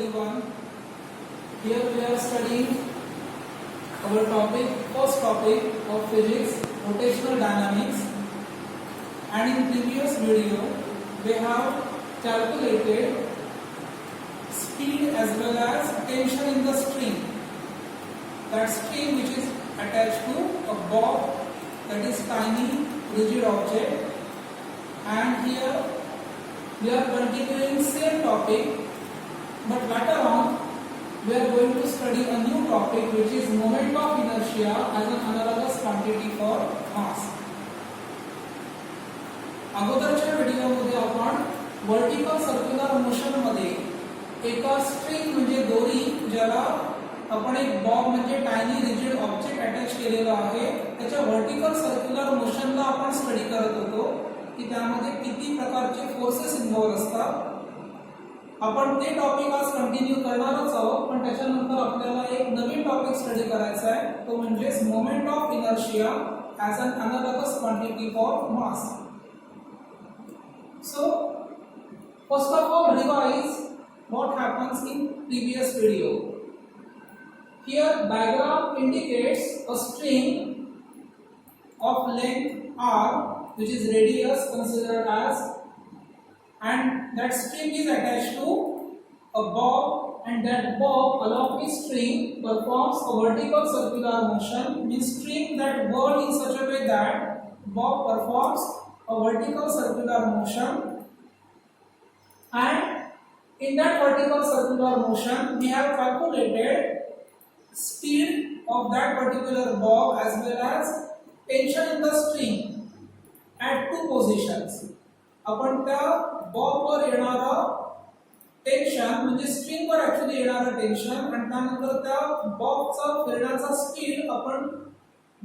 everyone. Here we are studying our first topic of physics, rotational dynamics. And in previous video, we have calculated speed as well as tension in the string. That string which is attached to a bob, that is tiny rigid object. And here we are continuing same topic, but later on we are going to study a new topic which is moment of inertia as an analogous quantity for mass. अगोदरच्या व्हिडिओमध्ये आपण vertical circular motion मध्ये एका string म्हणजे दोरी ज्याला आपण एक बॉब म्हणजे टायनी रिजिड ऑब्जेक्ट अटॅच केलेला आहे त्याच्या वर्टिकल सर्क्युलर मोशनला आपण स्टडी करत होतो की त्यामध्ये किती प्रकारचे फोर्सेस इन्व्हॉल्व असतात. आपण ते टॉपिक आज कंटिन्यू करणारच आहोत, पण त्याच्यानंतर आपल्याला एक नवीन टॉपिक स्टडी करायचा आहे, तो म्हणजे moment of inertia as an analogous quantity for mass. So, first of all, revise what happens in previous video. Here, diagram indicates a string of length r, which is radius considered as, and that string is attached to a bob, and that bob along the string performs a vertical circular motion, means string that whirl in such a way that bob performs a vertical circular motion, and in that vertical circular motion we have calculated speed of that particular bob as well as tension in the string at two positions. आपण त्या Bob वर येणारा tension म्हणजे string वर actually येणारा tension आणि त्यानंतर त्या बॉबचा फिरण्याचा speed आपण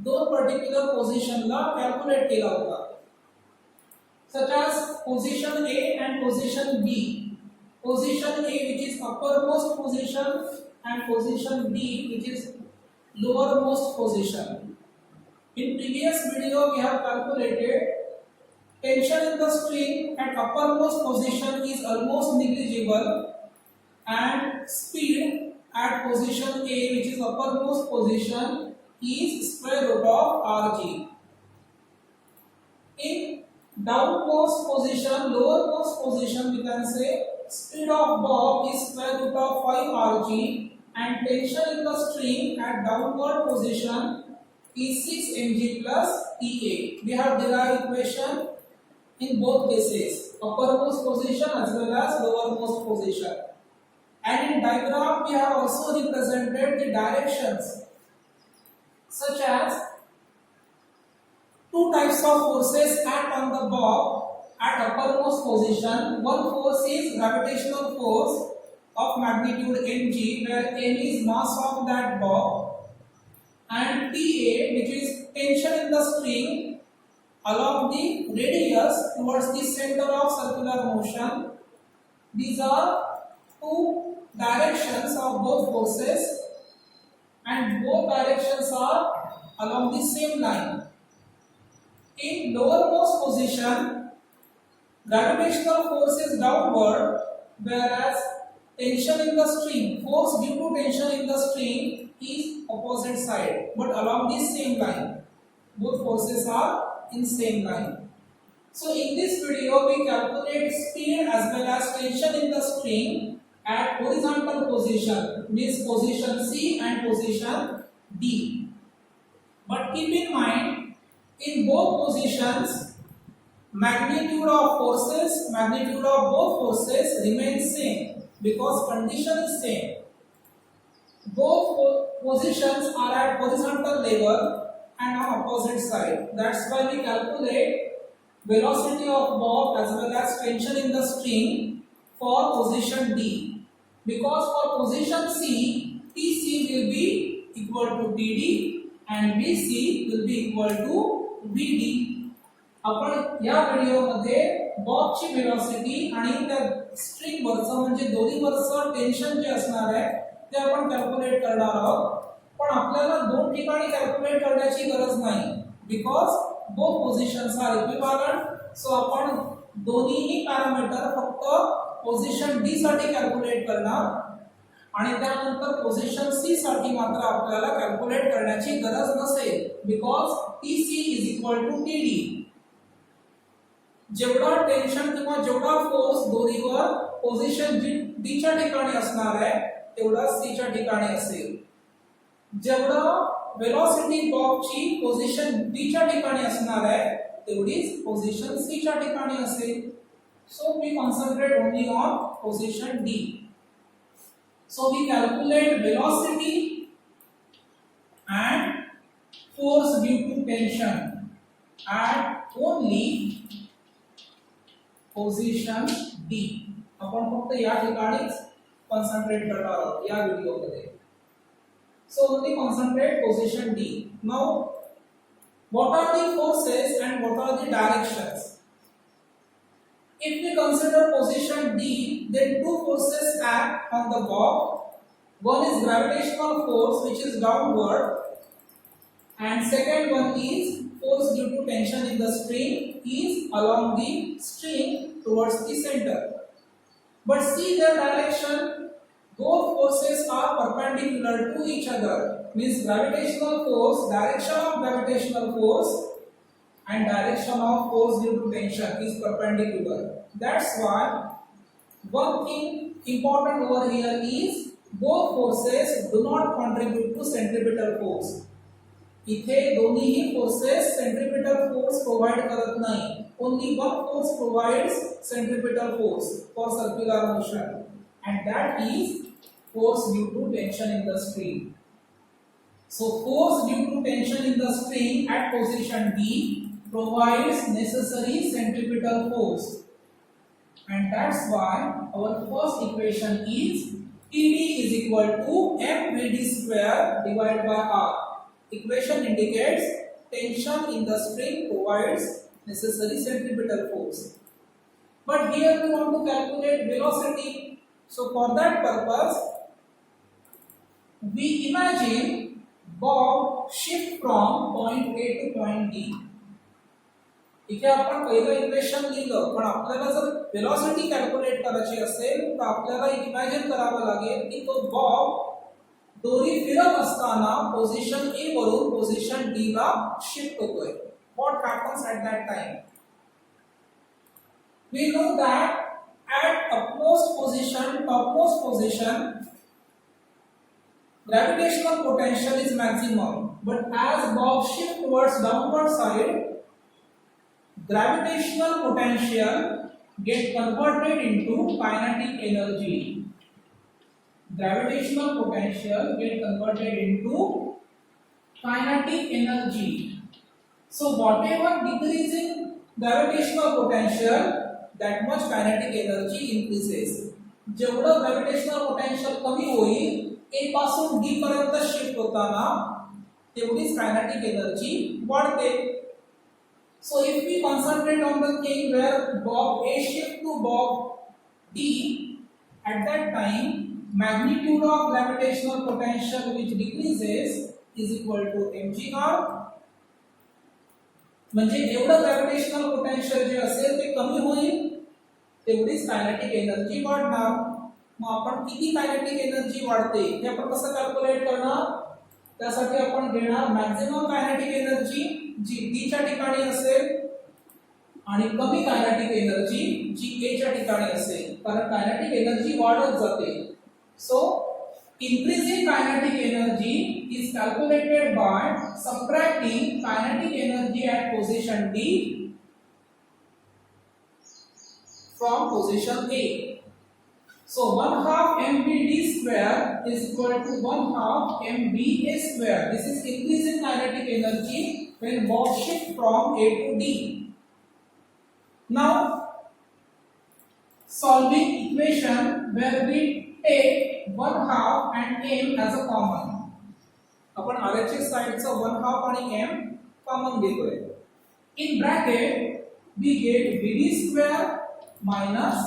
दोन पर्टिक्युलर पोझिशनला कॅल्क्युलेट केला होता, such as position A and position B. Position A, which is uppermost position, and position B, which is lowermost position. In previous video we have calculated tension in the string at uppermost position is almost negligible, and speed at position A, which is uppermost position, is square root of rg. In downmost position, lowermost position, we can say speed of bob is square root of 5 rg, and tension in the string at downward position is 6 mg plus TA. We have derived equation in both cases, uppermost position as well as lowermost position. And in diagram we have also represented the directions, such as two types of forces act on the bob at uppermost position. One force is gravitational force of magnitude mg, where m is mass of that bob, and Ta, which is tension in the string along the radius towards the center of circular motion. These are two directions of both forces, and both directions are along the same line. In lowermost position, gravitational force is downward, whereas tension in the string, force due to tension in the string, is opposite side, but along the same line. Both forces are in same line. So in this video we calculate speed as well as tension in the string at horizontal position, means position C and position D. But keep in mind, in both positions, magnitude of forces, magnitude of both forces remains same because condition is same. Both positions are at horizontal level and on opposite side. That's why we calculate velocity of bob as well as tension in the string for position D. Because for position C, TC will be equal to TD and BC will be equal to VD. आपण या video मध्ये बॉबची velocity आणि त्या string वरचं म्हणजे दोरीवरचं tension जे असणार आहे ते आपण कॅल्क्युलेट करणार आहोत. पण आपल्याला दोन ठिकाणी कॅल्क्युलेट करण्याची गरज नाही, because both positions are equivalent. So आपण दोन्हीही पॅरामीटर फक्त पोझिशन डी साठी कॅल्क्युलेट करणार आणि त्यानंतर पोझिशन सी साठी मात्र आपल्याला कॅल्क्युलेट करण्याची गरज नसेल because TC is equal to TD. जेवढा टेन्शन किंवा जेवढा फोर्स दोरीवर पोझिशन D च्या ठिकाणी असणार आहे तेवढा C च्या ठिकाणी असेल. जेवढा वेलोसिटी बॉबची पोझिशन D च्या ठिकाणी असणार आहे तेवढीच पोझिशन C च्या ठिकाणी असेल. So we concentrate only on position D. So we calculate velocity and force due to tension at only position D. आपण फक्त या ठिकाणीच कॉन्सन्ट्रेट करणार आहोत या व्हिडिओमध्ये. So only concentrate position D. Now what are the forces and what are the directions? If we consider position D, then two forces act on the bob. One is gravitational force which is downward, and second one is force due to tension in the string is along the string towards the center. But see their direction, both forces are perpendicular to each other. Means gravitational force, direction of gravitational force and direction of force due to tension is perpendicular. That's why one thing important over here is both forces do not contribute to centripetal force. इथे दोन्हीही forces centripetal force provide करत नाही. Only one force provides centripetal force for circular motion, and that is force due to tension in the string. So force due to tension in the string at position D provides necessary centripetal force, and that's why our first equation is TD is equal to mvd square divided by r. Equation indicates tension in the string provides necessary centripetal force, but here we want to calculate velocity. So for that purpose we imagine bob shift from point A to point D. इथे आपण पहिलं equation लिहिलं, पण आपल्याला जर velocity calculate करायची असेल तर आपल्याला इमॅजिन करावं लागेल की तो बॉब दोरी फिरत असताना पोझिशन A वरून पोझिशन D ला शिफ्ट होतोय. What happens at that time? We know that at topmost position, gravitational potential is maximum, but as bob shift towards downward side, gravitational potential get converted into kinetic energy. Gravitational potential get converted into kinetic energy. So whatever decrease in gravitational potential, that much kinetic energy increases. जेवढं gravitational potential कमी होईल A पासून D पर्यंत shift होताना तेवढीच kinetic energy वाढते. So if we concentrate on the thing where bob A shift to bob D, at that time magnitude of gravitational potential which decreases is equal to mgr. म्हणजे एवढं gravitational potential जे असेल ते कमी होईल तेवढीच kinetic energy वाढणार. मग आपण किती kinetic energy वाढते हे आपण कसं कॅल्क्युलेट करणार? त्यासाठी आपण घेणार मॅक्सिमम कायनेटिक एनर्जी जी D च्या ठिकाणी असेल आणि कमी कायनेटिक एनर्जी जी A च्या ठिकाणी असेल, कारण कायनेटिक एनर्जी वाढत जाते. सो increasing kinetic energy is calculated by subtracting kinetic energy at position D from position A. So 1/2 mvd square is equal to 1/2 mva square. This is increasing kinetic energy when bob shift from A to D. Now solving equation where we take 1/2 and m as a common. आपण RHS साइडचा 1/2 आणि m common घेतोय. In bracket we get vd square minus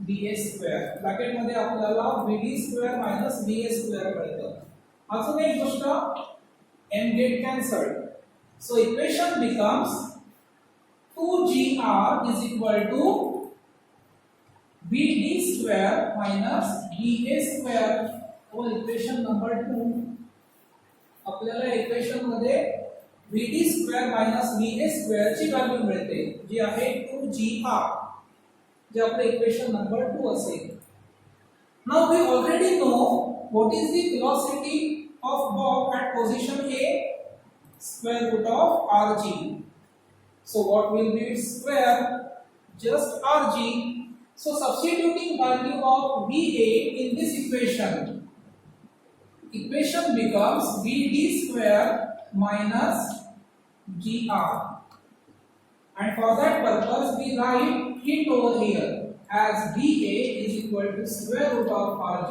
ba square. Bracket मध्ये आपल्याला vd square minus ba square मिळतं. अजून एक गोष्ट m get cancelled. So equation becomes 2gr is equal to vd square minus ba square. और equation number 2 आपल्याला equation मध्ये vd square minus va square ची व्हॅल्यू मिळते जी आहे 2gr जे आपले इक्वेशन नंबर 2 असेल. Now we already know what is the velocity of Bob at position A, square root of rg. So what will be its square? Just rg. So substituting value of Va in this equation becomes Vd square minus gr, and for that purpose we write it over here as Va is equal to square root of rg.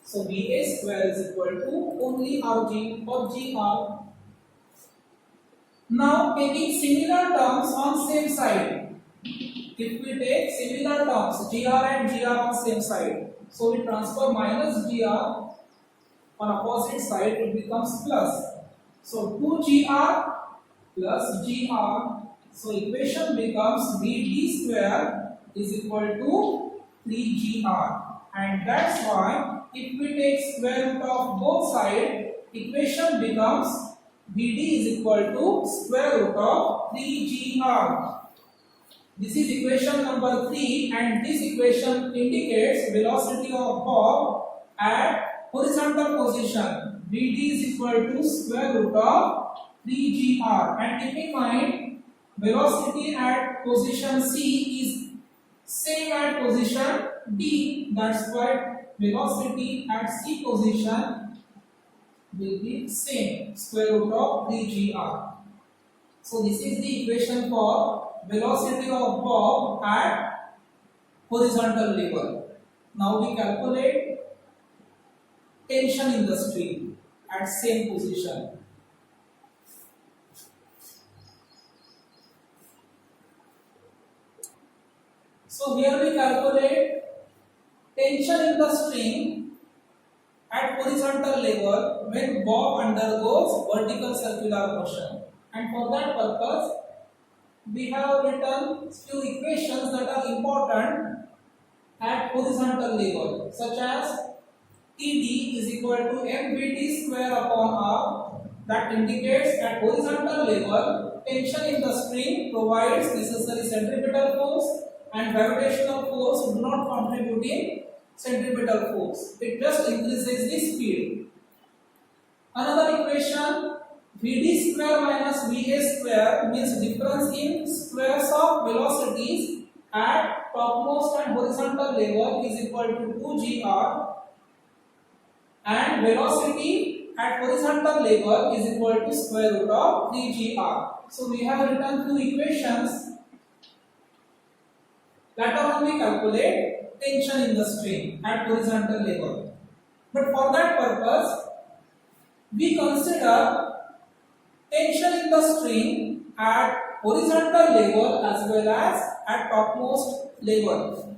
So Va square is equal to only rg or gr. Now taking similar terms on same side, if we take similar terms gr and gr on same side, so we transfer minus gr on opposite side, it becomes plus. So 2gr plus gr, so equation becomes Vd square is equal to 3gr, and that's why if we take square root of both sides, equation becomes Vd is equal to square root of 3gr. This is equation number 3, and this equation indicates velocity of Bob at horizontal position. Vd is equal to square root of 3gr, and keep in mind velocity at position C is same at position D. That's why velocity at C position will be same, square root of 3gr. So this is the equation for velocity of Bob at horizontal level. Now we calculate tension in the stream at same position. So here we calculate tension in the string at horizontal level when Bob undergoes vertical circular motion, and for that purpose we have written few equations that are important at horizontal level, such as Td is equal to mvt square upon r, that indicates at horizontal level tension in the string provides necessary centripetal force and gravitational force do not contribute in centripetal force. It just increases the speed. Another equation Vd square minus Va square means difference in squares of velocities at topmost and horizontal level is equal to 2gr, and velocity at horizontal level is equal to square root of 3gr. So we have written two equations. Later on we calculate tension in the string at horizontal level. But for that purpose, we consider tension in the string at horizontal level as well as at topmost level.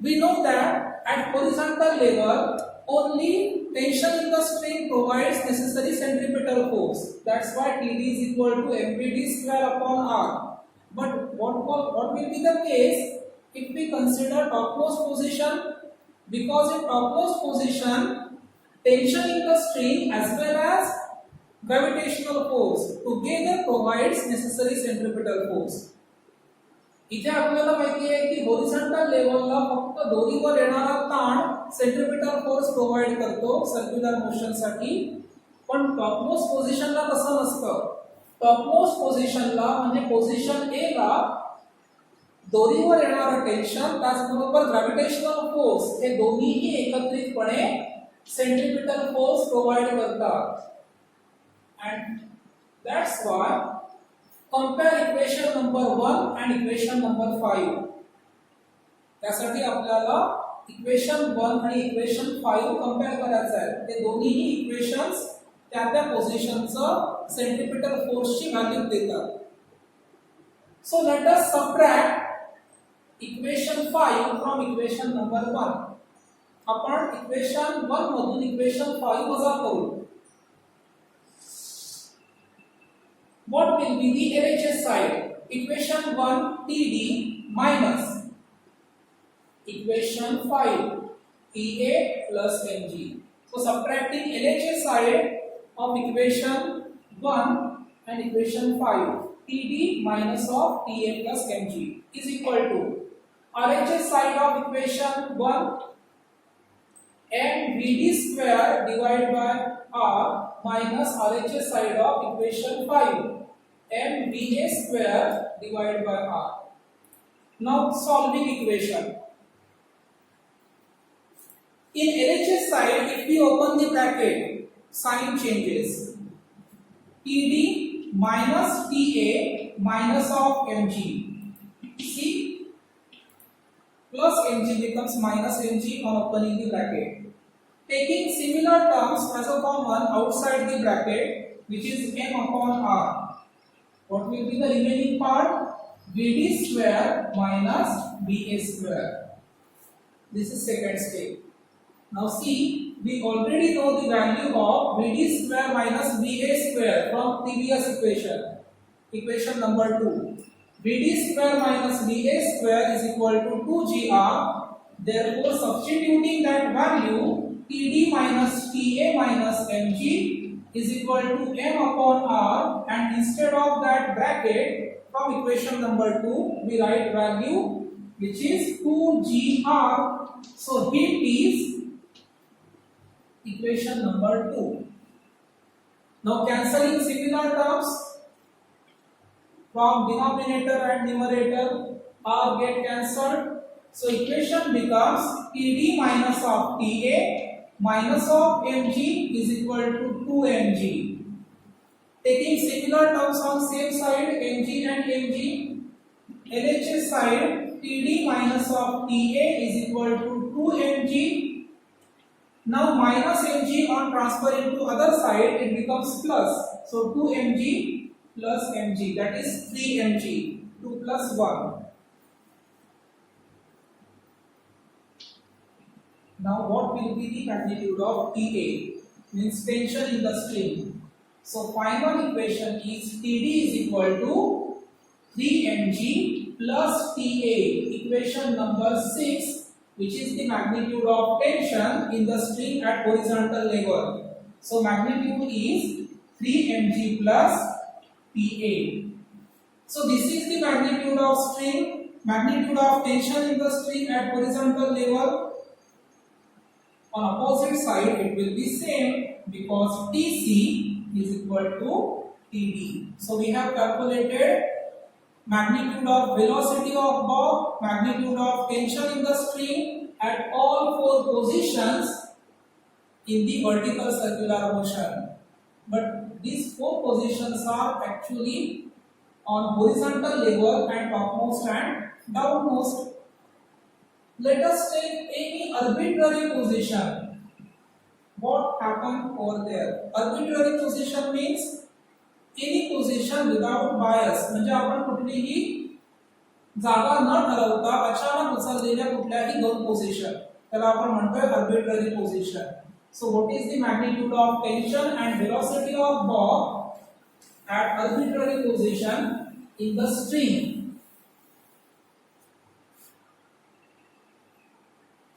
We know that at horizontal level only tension in the string provides necessary centripetal force. That's why Td is equal to mvd square upon r. But what will be the case if we consider topmost position? Because in topmost position, tension in the string as well as gravitational force together provides necessary centripetal force. इथे आपल्याला माहिती आहे की horizontal लेवलला फक्त दोरीवर येणारा ताण centripetal force provide करतो सर्क्युलर मोशन साठी, पण टॉपमोस्ट पोझिशनला तसं नसतं. टॉपमोस्ट पोझिशनला म्हणजे पोझिशन ए ला दोरीवर येणारा टेन्शन त्याचबरोबर ग्रॅव्हिटेशनल फोर्स हे दोन्हीही एकत्रितपणे सेंट्रिपिटल फोर्स प्रोव्हाइड करतात. And that's why compare equation number 1 and equation number 5. त्यासाठी आपल्याला इक्वेशन 1 आणि इक्वेशन 5 कंपेअर करायचं आहे. ते दोन्हीही इक्वेशन्स त्या पोझिशनचं सेंट्रिपिटल फोर्सची व्हॅल्यू देतात. So let us subtract equation 5 from equation number 1. आपण इक्वेशन 1 मधून इक्वेशन 5 वजा करू. What will be the LHS side? Equation 1 Td minus equation 5 Ta plus Mg. So subtracting LHS side of equation 1 and equation 5, TD minus of TA plus mg is equal to RHS side of equation 1 mvd square divided by r minus RHS side of equation 5 mva square divided by r. Now solving equation. In LHS side, if we open the bracket, sign changes. TD minus TA minus of mg. See, plus mg becomes minus mg on opening the bracket. Taking similar terms as a common outside the bracket, which is m upon r. What will be the remaining part? Vd square minus Va square. This is second step. Now see, we already know the value of Vd square minus Va square from previous equation. Equation number 2. Vd square minus Va square is equal to 2gr. Therefore, substituting that value, Td minus Ta minus mg is equal to m upon r, and instead of that bracket from equation number 2, we write value which is 2gr. So heat is equation number 2. Now cancelling similar terms from denominator and numerator, r get cancelled. So equation becomes Td minus of Ta minus of mg is equal to 2mg. Taking similar terms on same side, mg and mg, LHS side, Td minus of Ta is equal to 2mg. Now minus mg on transfer into other side, it becomes plus. So 2mg plus mg, that is 3mg. 2 plus 1. Now what will be the magnitude of Ta? Means tension in the string. So final equation is Td is equal to 3mg plus Ta. Equation number 6, which is the magnitude of tension in the string at horizontal level. So magnitude is 3mg plus Pa. So this is the magnitude of string, magnitude of tension in the string at horizontal level. On opposite side, it will be same because Tc is equal to Td. So we have calculated magnitude of velocity of bob, magnitude of tension in the string at all 4 positions in the vertical circular motion. But these 4 positions are actually on horizontal level and topmost and downmost. Let us take any arbitrary position. What happened over there? Arbitrary position means any position without bias. म्हणजे आपण कुठलीही जागा न ठरवता अचानक उचललेल्या कुठल्याही 2 position त्याला आपण म्हणतोय arbitrary position. So what is the magnitude of tension and velocity of bob at arbitrary position in the string?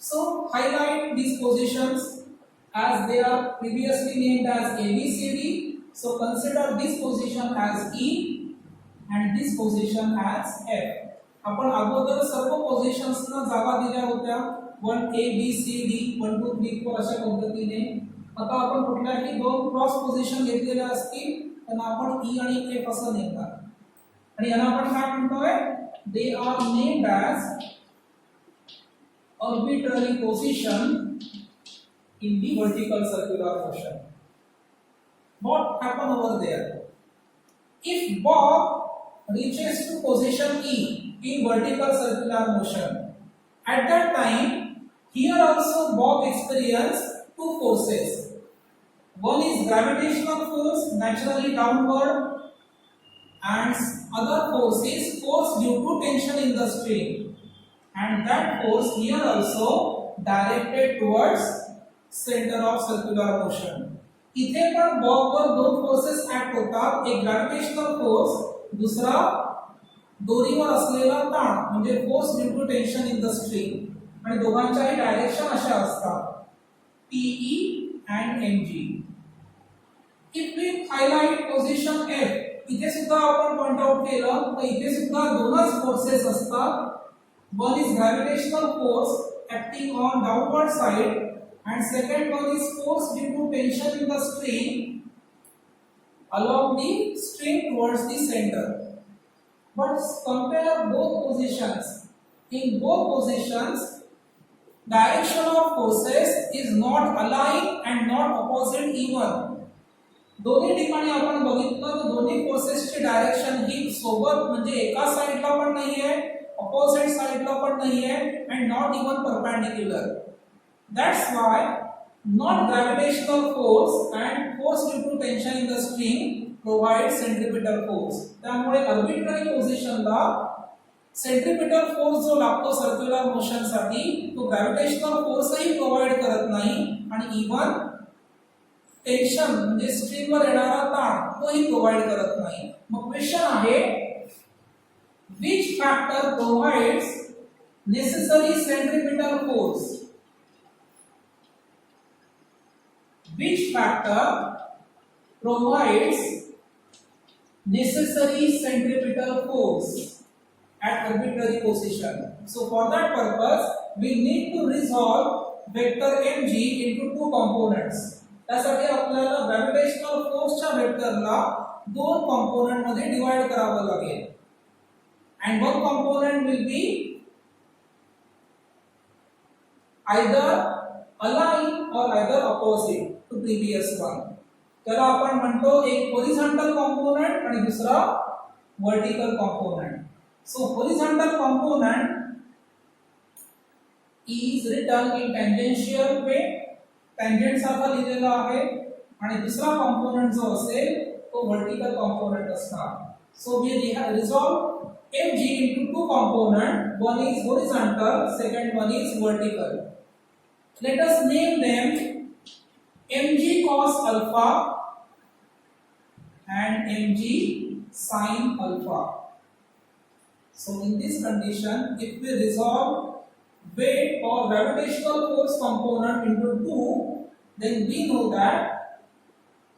So highlight these positions as they are previously named as ABCD. So consider this position as E and this position as F. आपण अगोदर सर्व positions ना जागा दिल्या होत्या 1 A B C D 1 2 3 4 अशा पद्धतीने. आता आपण कुठल्याही 2 क्रॉस पोझिशन घेतलेल्या असतील त्यांना आपण E आणि F असं नेमणार. आणि यांना आपण काय म्हणतोय? They are named as arbitrary position in the vertical circular motion. What happened over there? If bob reaches to position E in vertical circular motion, at that time here also bob experiences 2 forces. One is gravitational force naturally downward, and other force is force due to tension in the string. And that force here also directed towards center of circular motion. इथे पण Bob वर 2 forces act होतात. एक gravitational force, दुसरा दोरीवर असलेला ताण म्हणजे force due to tension in the string. आणि दोघांच्याही डायरेक्शन अशा असतात PE and mg. If we highlight position F, इथे सुद्धा आपण पॉइंट आउट केलं तर इथे सुद्धा दोनच फोर्सेस असतात. One is gravitational force acting on downward side and second one is force due to tension in the string along the string towards the center. But compare both positions. In both positions, direction of forces is not aligned and not opposite even. दोन्ही ठिकाणी आपण बघितलं तर दोन्ही फोर्सेसची direction ही सोबत म्हणजे एका साइडला पण नाहीये, ऑपोजिट साइडला पण नाहीये and not even perpendicular. That's why non-gravitational force and force due to tension in the string provide centripetal force. त्यामुळे arbitrary पोझिशनला सेंट्रिपिटल फोर्स जो लागतो सर्क्युलर मोशन साठी तो ग्रॅव्हिटेशनल फोर्सही प्रोव्हाइड करत नाही आणि इवन टेन्शन म्हणजे स्ट्रिंगवर येणारा ताण तोही प्रोव्हाइड करत नाही. मग क्वेश्चन आहे which factor provides necessary centripetal force? Which factor provides necessary centripetal force at arbitrary position? So for that purpose we need to resolve vector mg into two components. त्यासाठी आपल्याला gravitational फोर्सच्या वेक्टरला दोन component मध्ये divide करावं लागेल. And one component will be either aligned or either opposite to previous one. त्याला आपण म्हणतो एक horizontal component आणि दुसरा vertical component. So horizontal component is written in tangential way, tangent सारखा लिहिलेला आहे आणि दुसरा component जो असेल तो vertical component असणार. So we resolve mg into two component, one is horizontal, second one is vertical. Let us name them mg cos alpha and mg sin alpha. So in this condition, if we resolve weight or gravitational force component into two, then we know that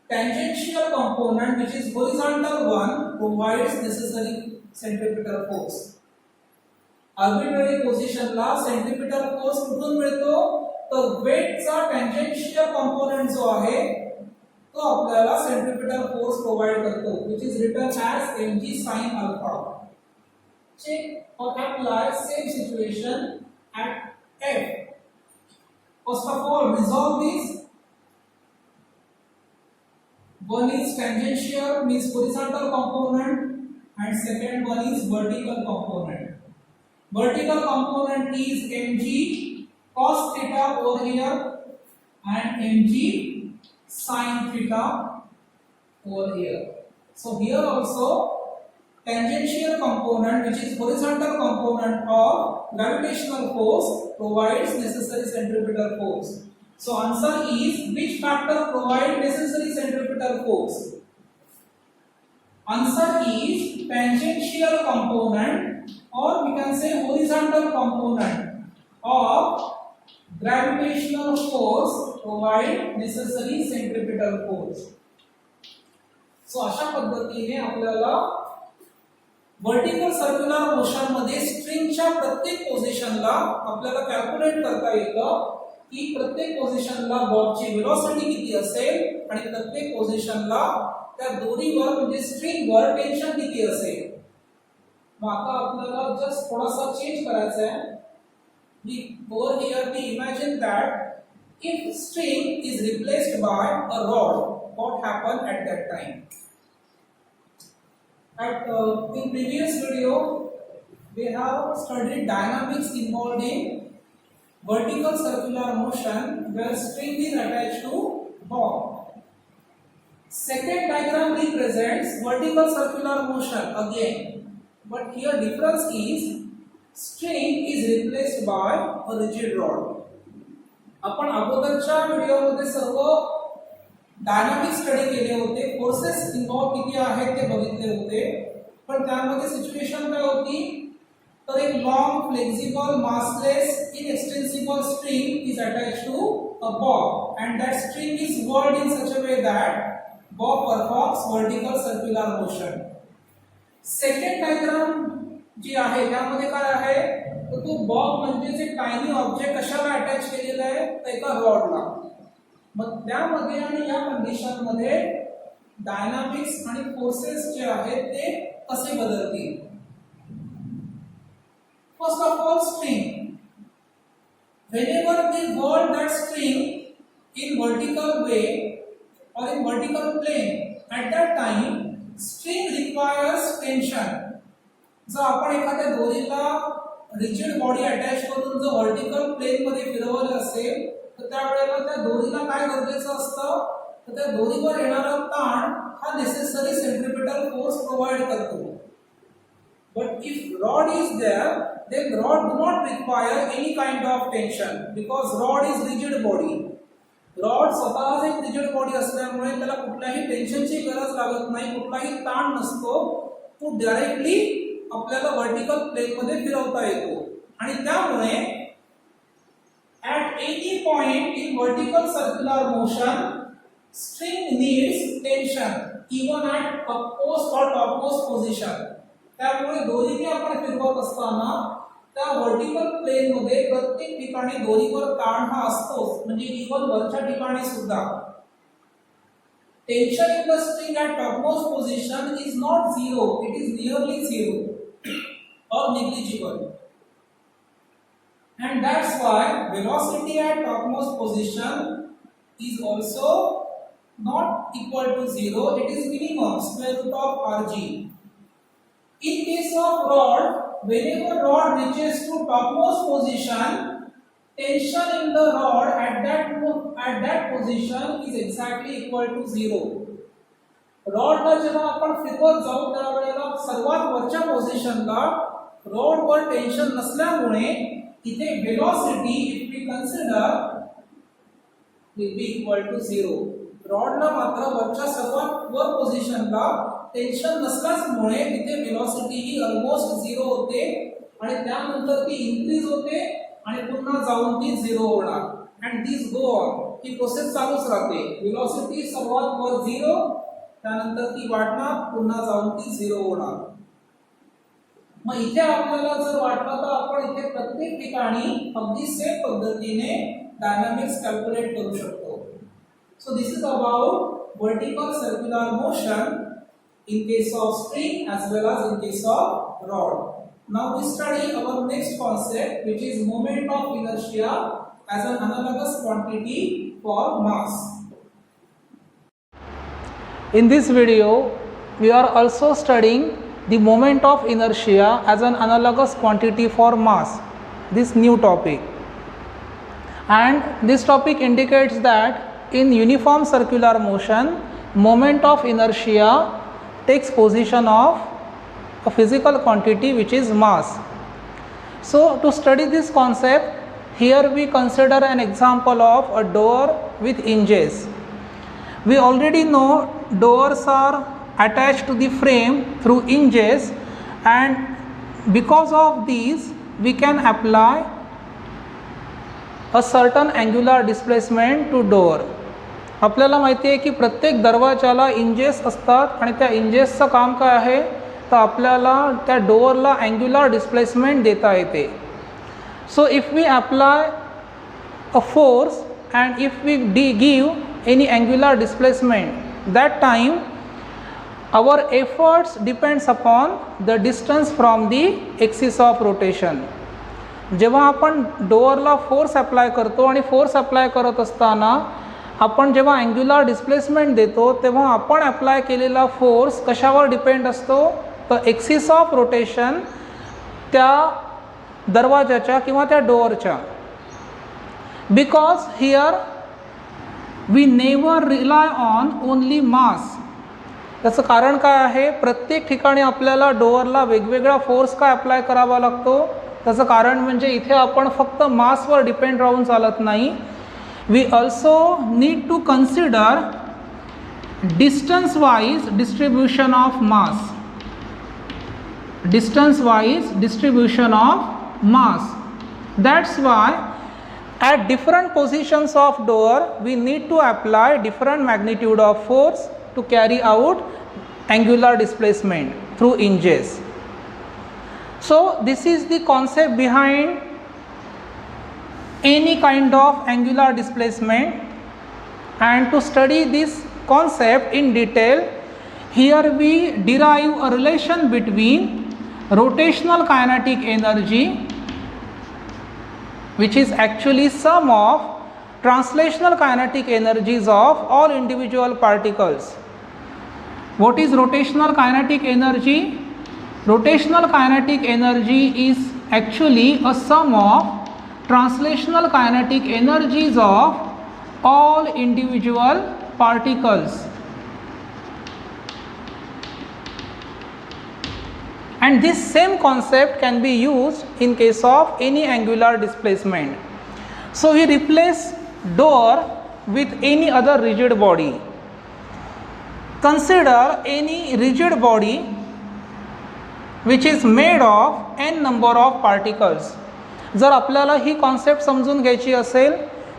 tangential component, which is horizontal one, provides necessary centripetal force. Arbitrary position La centripetal force कुठून मिळतो? तर weight चा tangential component जो आहे तो आपल्याला centripetal force provide करतो, which is written as mg sin alpha. Check or apply same situation at F. First of all, resolve this. One is tangential, means horizontal component, and second one is vertical component. Vertical component is mg cos theta over here and mg sin theta over here. So here also tangential component, which is horizontal component of gravitational force, provides necessary centripetal force. So answer is, which factor provide necessary centripetal force? Answer is tangential component, or we can say horizontal component of gravitational force provide necessary centripetal force. So अशा पद्धतीने आपल्याला vertical circular motion मध्ये स्ट्रिंगच्या प्रत्येक पोझिशनला आपल्याला calculate करता येतं की प्रत्येक पोझिशनला बॉबची वेलोसिटी किती असेल आणि प्रत्येक पोझिशनला त्या दोरीवर म्हणजे स्ट्रिंगवर टेन्शन किती असेल. मग आता आपल्याला जस्ट थोडासा चेंज करायचा आहे. over here we imagine that if string is replaced by a rod, what happen at that time? In previous video we have studied dynamics involved in vertical circular motion where string is attached to bob. Second diagram represents vertical circular motion again, but here difference is string is replaced by a rigid rod. आपण अगोदरच्या व्हिडिओमध्ये सर्व dynamic study केले होते, forces involve किती आहेत ते बघितले होते, पण त्यामध्ये सिच्युएशन काय होती तर एक long flexible massless inextensible string is attached to a bob and that string is whirled in such a way that bob performs vertical circular motion. Second diagram जी आहे त्यामध्ये काय आहे तर तो बॉब म्हणजे एक टायनी ऑब्जेक्ट कशाला अटॅच केलेला आहे तर एका रॉडला. मग त्यामध्ये आणि या कंडिशन मध्ये डायनामिक्स आणि फोर्सेस जे आहेत ते कसे बदलतील. First of all, string. Whenever we whirl that string in vertical way or in vertical plane, at that time, string requires tension. जर आपण एखाद्या दोरीला रिजिड बॉडी अटॅच करून जर वर्टिकल प्लेन मध्ये फिरवलं असेल तर त्यावेळेला त्या दोरीला काय गरजेचं असतं तर त्या दोरीवर येणारा ताण हा नेसेसरी सेंट्रिपिटल फोर्स प्रोव्हाइड करतो. But if rod is there, then rod do not require any kind of tension because rod is rigid body. Rod स्वतःच एक रिजिड बॉडी असल्यामुळे त्याला कुठल्याही टेन्शनची गरज लागत नाही, कुठलाही ताण नसतो. तो डायरेक्टली आपल्याला वर्टिकल प्लेन मध्ये फिरवता येतो आणि त्यामुळे at any point in vertical circular motion string needs tension even at upmost or topmost position. त्यामुळे दोरीने आपण फिरवत असताना त्या वर्टिकल प्लेन मध्ये प्रत्येक ठिकाणी दोरीवर ताण हा असतोच, म्हणजे इवन वरच्या ठिकाणी सुद्धा. Tension in the string at topmost position is not zero, it is nearly zero or negligible, and that's why velocity at topmost position is also not equal to zero, it is minimum square root of rg. In case of rod, whenever rod reaches to topmost position, tension in the rod at that position is exactly equal to zero. Rod ला जेव्हा आपण फिरवत जाऊ त्यावेळेला सर्वात वरच्या पोझिशनला rod वर tension नसल्यामुळे इथे velocity if we consider will be equal to zero. Rod ला मात्र वरच्या सर्वात वर पोझिशनला टेन्शन नसल्यामुळे तिथे वेलोसिटी ही ऑलमोस्ट झिरो होते आणि त्यानंतर ती इन्क्रीज होते आणि पुन्हा जाऊन ती झिरो होणार. And this go on, he process चालूच राहते. वेलोसिटी सर्वात वर झिरो, त्यानंतर ती वाढणार, पुन्हा जाऊन ती झिरो होणार. मग इथे आपल्याला जर वाटलं तर आपण इथे प्रत्येक ठिकाणी अगदी सेम पद्धतीने डायनामिक्स कॅल्क्युलेट करू शकतो. So this is about vertical circular motion in case of string as well as in case of rod. Now we study our next concept, which is moment of inertia as an analogous quantity for mass. In this video, we are also studying the moment of inertia as an analogous quantity for mass, this new topic. And this topic indicates that in uniform circular motion, moment of inertia takes position of a physical quantity which is mass. So to study this concept, here we consider an example of a door with hinges. We already know doors are attached to the frame through hinges, and because of these we can apply a certain angular displacement to door. आपल्याला माहिती आहे की प्रत्येक दरवाजाला इंजेस असतात आणि त्या इंजेसचं काम काय आहे तर आपल्याला त्या डोअरला अँग्युलर डिस्प्लेसमेंट देता येते. So if we apply a force and if we give any angular displacement that time our efforts depends upon the distance from the axis of rotation. जेव्हा आपण डोअरला फोर्स अप्लाय करतो आणि फोर्स अप्लाय करत असताना आपण जेव्हा अँग्युलर डिस्प्लेसमेंट देतो तेव्हा आपण अप्लाय केलेला फोर्स कशावर डिपेंड असतो तर एक्सिस ऑफ रोटेशन त्या दरवाजाच्या किंवा त्या डोअरच्या. Because here we never rely on only mass. त्याचं कारण काय आहे, प्रत्येक ठिकाणी आपल्याला डोअरला वेगवेगळा फोर्स काय अप्लाय करावा लागतो. त्याचं कारण म्हणजे इथे आपण फक्त मासवर डिपेंड राहून चालत नाही. We also need to consider distance wise distribution of mass. distance wise distribution of mass. That's why at different positions of door we need to apply different magnitude of force to carry out angular displacement through hinges. So this is the concept behind any kind of angular displacement, and to study this concept in detail, here we derive a relation between rotational kinetic energy, which is actually sum of translational kinetic energies of all individual particles. What is rotational kinetic energy? Rotational kinetic energy is actually a sum of translational kinetic energies of all individual particles. And this same concept can be used in case of any angular displacement. So we replace door with any other rigid body. Consider any rigid body which is made of n number of particles. जर आपल्याला ही concept समजून घ्यायची असेल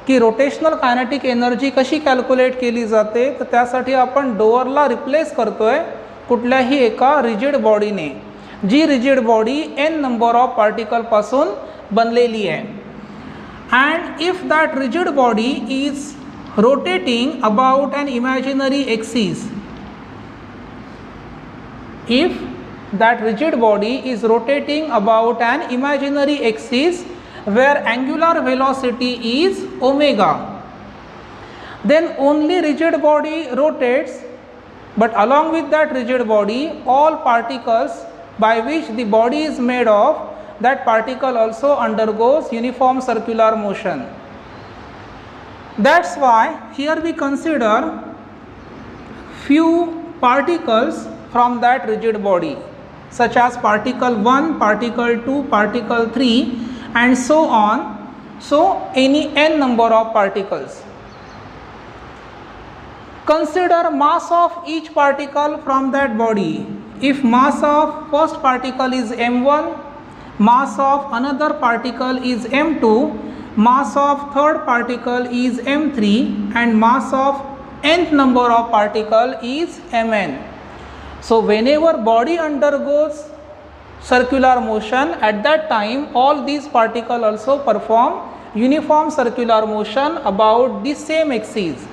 की rotational kinetic energy कशी calculate केली जाते, तर त्यासाठी आपण डोअरला रिप्लेस करतोय कुठल्याही एका रिजिड बॉडीने, जी rigid body n number of particle पासून बनलेली आहे. And if that rigid body is rotating about an imaginary axis, if that rigid body is rotating about an imaginary axis where angular velocity is omega, then only rigid body rotates, but along with that rigid body all particles by which the body is made of, that particle also undergoes uniform circular motion. That's why here we consider few particles from that rigid body, such as particle 1, particle 2, particle 3 and so on. So any n number of particles. Consider mass of each particle from that body. If mass of first particle is m1, mass of another particle is m2, mass of third particle is m3 and mass of nth number of particle is mn. So whenever body undergoes circular motion, at that time all these particles also perform uniform circular motion about the same axis.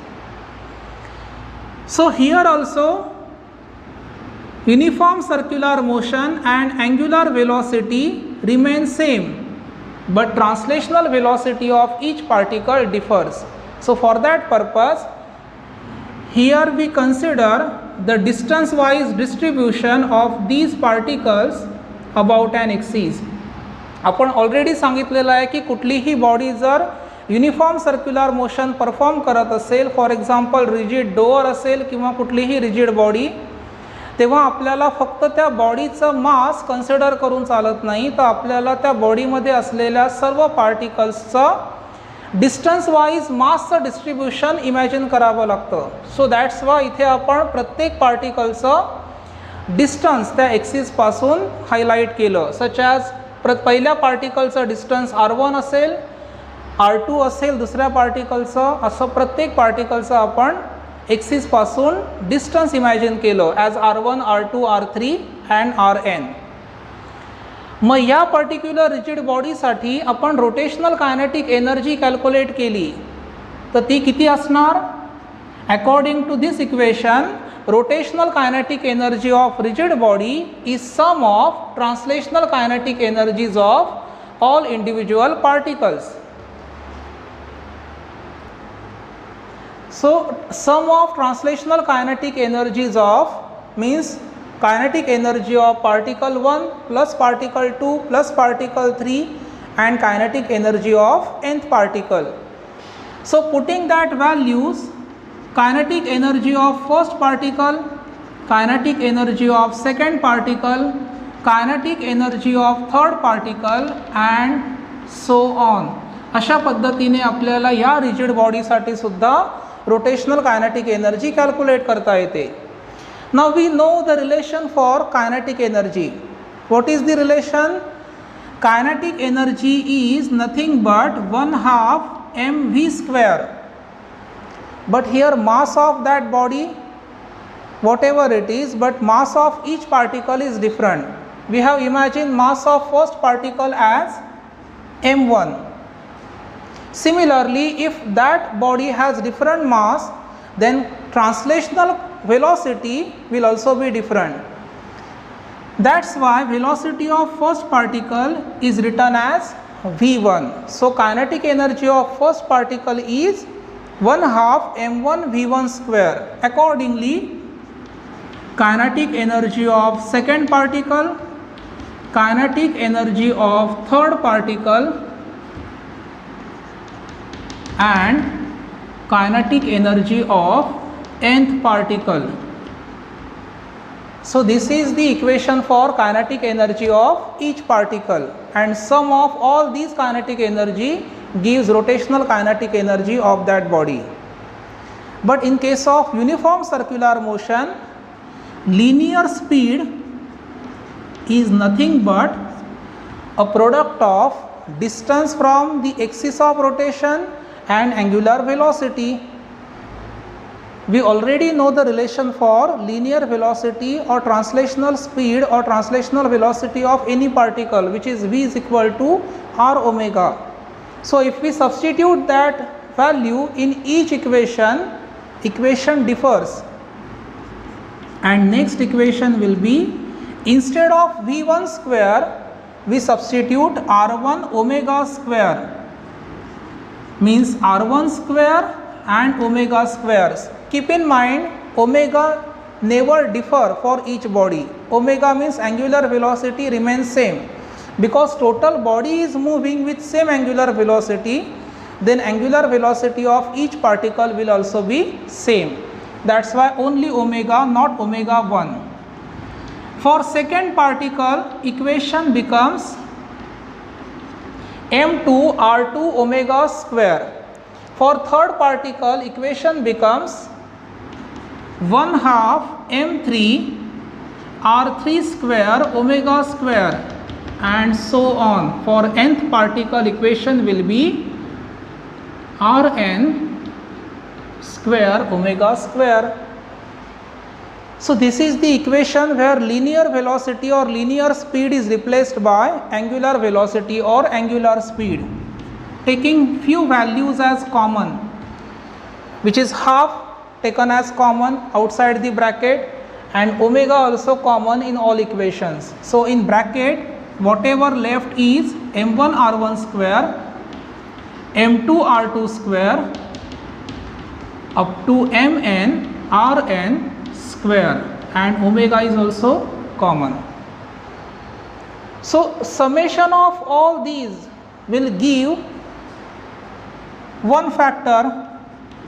So here also uniform circular motion and angular velocity remain same, but translational velocity of each particle differs. So for that purpose, here we consider the distance wise distribution of these particles about an axis. आपण already सांगितलेलं आहे की कुठलीही body जर uniform circular motion perform करत असेल, for example rigid door असेल किंवा कुठलीही रिजिड बॉडी, तेव्हा आपल्याला फक्त त्या बॉडीचं मास कन्सिडर करून चालत नाही, तर आपल्याला त्या बॉडीमध्ये असलेल्या सर्व पार्टिकल्सचं डिस्टन्स वाईज मासचं डिस्ट्रीब्युशन इमॅजिन करावं लागतं. सो दॅट्स वाय इथे आपण प्रत्येक पार्टिकलचं डिस्टन्स त्या ॲक्सिसपासून हायलाईट केलं. सच ॲज पहिल्या पार्टिकलचं डिस्टन्स r1 असेल, r2 असेल दुसऱ्या पार्टिकलचं, असं प्रत्येक पार्टिकलचं आपण ॲक्सिसपासून डिस्टन्स इमॅजिन केलं as r1, r2, r3 and rn. मग या पर्टिक्युलर रिजिड बॉडीसाठी आपण रोटेशनल कायनेटिक एनर्जी कॅल्क्युलेट केली, तर ती किती असणार? According to this equation, rotational kinetic energy of rigid body is sum of translational kinetic energies of all individual particles. So sum of translational kinetic energies of means kinetic energy of particle 1 plus particle 2 plus particle 3 and kinetic energy of nth particle. So putting that values, kinetic energy of first particle, kinetic energy of second particle, kinetic energy of third particle and so on. अशा पद्धतीने आपल्याला या rigid बॉडीसाठी सुद्धा rotational kinetic energy calculate करता येते. Now we know the relation for kinetic energy. What is the relation? Kinetic energy is nothing but 1/2 mv square. But here mass of that body, whatever it is, but mass of each particle is different. We have imagined mass of first particle as m1. Similarly, if that body has different mass, then translational velocity will also be different. That's why velocity of first particle is written as v1. So kinetic energy of first particle is 1/2 m1 v1 square. Accordingly, kinetic energy of second particle, kinetic energy of third particle, and kinetic energy of nth particle. So this is the equation for kinetic energy of each particle, and sum of all these kinetic energy gives rotational kinetic energy of that body. But in case of uniform circular motion, linear speed is nothing but a product of distance from the axis of rotation and angular velocity. We already know the relation for linear velocity or translational speed or translational velocity of any particle, which is v is equal to r omega. So if we substitute that value in each equation, equation differs, and next equation will be, instead of v1 square we substitute r1 omega square, means r1 square and omega squares. Keep in mind, omega never differ for each body. Omega means angular velocity remains same. Because total body is moving with same angular velocity, then angular velocity of each particle will also be same. That's why only omega, not omega 1. For second particle, equation becomes m2 r2 omega square. For third particle, equation becomes 1/2 m3 r3 square omega square, and so on. For nth particle, equation will be rn square omega square. So this is the equation where linear velocity or linear speed is replaced by angular velocity or angular speed, taking few values as common, which is half taken as common outside the bracket and omega also common in all equations. So in bracket, whatever left is m1 r1 square, m2 r2 square up to mn rn square, and omega is also common. So summation of all these will give one factor.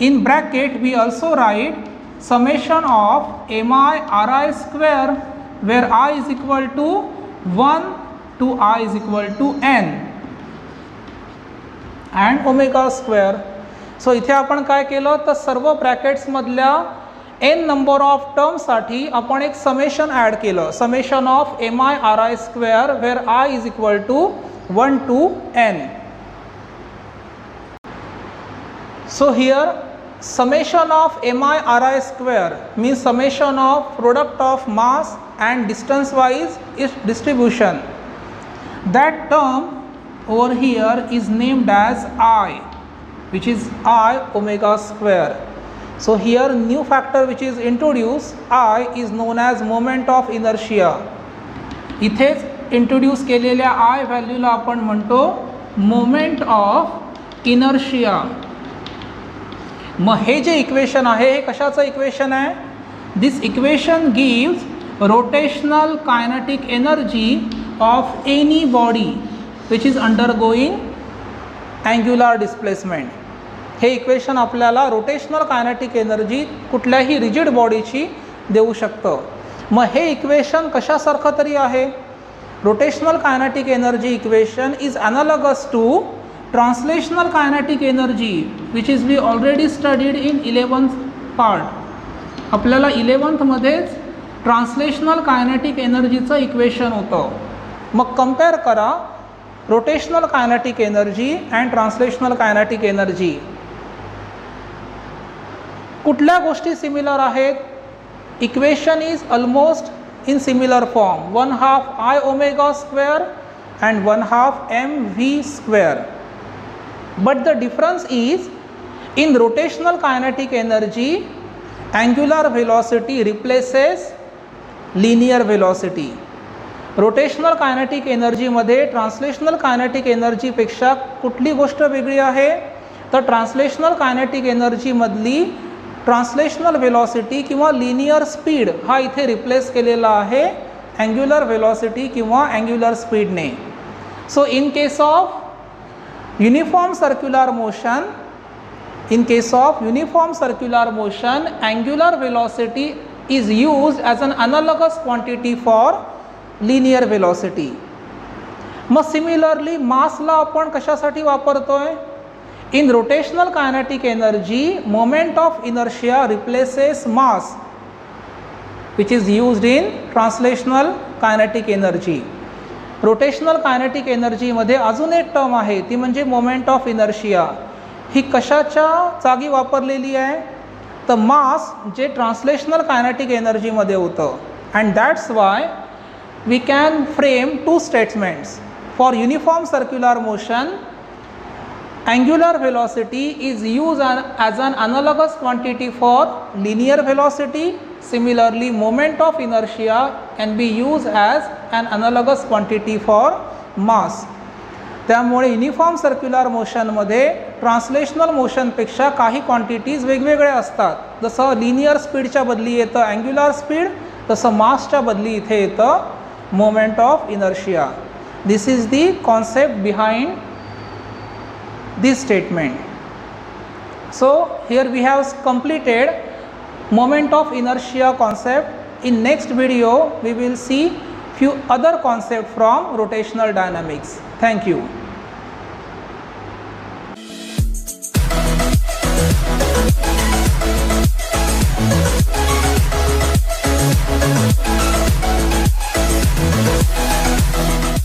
In bracket we also write summation of mi ri square, where I is equal to 1 to I is equal to n, and omega square. So इथे आपण काय केलं, तर सर्व brackets मधल्या n number of term साठी आपण एक समेशन ॲड केलं, summation of mi ri square, where I is equal to 1 to n. So here summation of mi ri square means summation of product of mass and distance wise is distribution. That term over here is named as I, which is I omega square. So here new factor which is introduced, I is known as moment of inertia. इथेच introduce केलेल्या I व्हॅल्यूला आपण म्हणतो moment of inertia. मग हे जे equation आहे हे कशाचं इक्वेशन आहे? This equation gives rotational kinetic energy of any body which is undergoing angular displacement. हे इक्वेशन आपल्याला रोटेशनल कायनेटिक एनर्जी कुठल्याही रिजिड बॉडीची देऊ शकतं. मग हे इक्वेशन कशासारखं तरी आहे? Rotational kinetic energy equation is analogous to translational kinetic energy which is we already studied in 11th part. आपल्याला 11th मध्येच ट्रान्सलेशनल कायनेटिक एनर्जीचं इक्वेशन होतं. मग कम्पेअर करा rotational kinetic energy and translational kinetic energy. कुठल्या गोष्टी similar आहेत? Equation is almost in similar form, 1/2 I omega square and 1/2 mv square. But the difference is in rotational kinetic energy, angular velocity replaces linear velocity. Rotational kinetic एनर्जीमध्ये translational kinetic एनर्जीपेक्षा कुठली गोष्ट वेगळी आहे? तर ट्रान्सलेशनल कायनेटिक एनर्जीमधली translational velocity किंवा linear speed हा इथे रिप्लेस केलेला आहे अँग्युलर वेलॉसिटी किंवा अँग्युलर स्पीडने. So in case of uniform circular motion, angular velocity is used as an analogous quantity for linear velocity. मग सिमिलरली मासला आपण कशासाठी वापरतोय? In rotational kinetic energy, moment of inertia replaces mass which is used in translational kinetic energy. Rotational kinetic एनर्जीमध्ये अजून एक term आहे, ती म्हणजे मोमेंट ऑफ इनर्शिया. ही कशाच्या जागी वापरलेली आहे? तर मास जे ट्रान्सलेशनल कायनेटिक एनर्जीमध्ये होतं. And that's why we can frame two statements. For uniform circular motion, angular velocity is used as an analogous quantity for linear velocity. Similarly, moment of inertia can be used as an analogous quantity for mass. त्यामुळे uniform circular मोशनमध्ये translational मोशनपेक्षा काही quantities वेगवेगळ्या असतात. जसं linear स्पीडच्या बदली येतं angular speed, तसं मासच्या बदली इथे येतं moment of inertia. This is the concept behind this statement. So here we have completed moment of inertia concept. In next video we will see few other concepts from rotational dynamics. Thank you.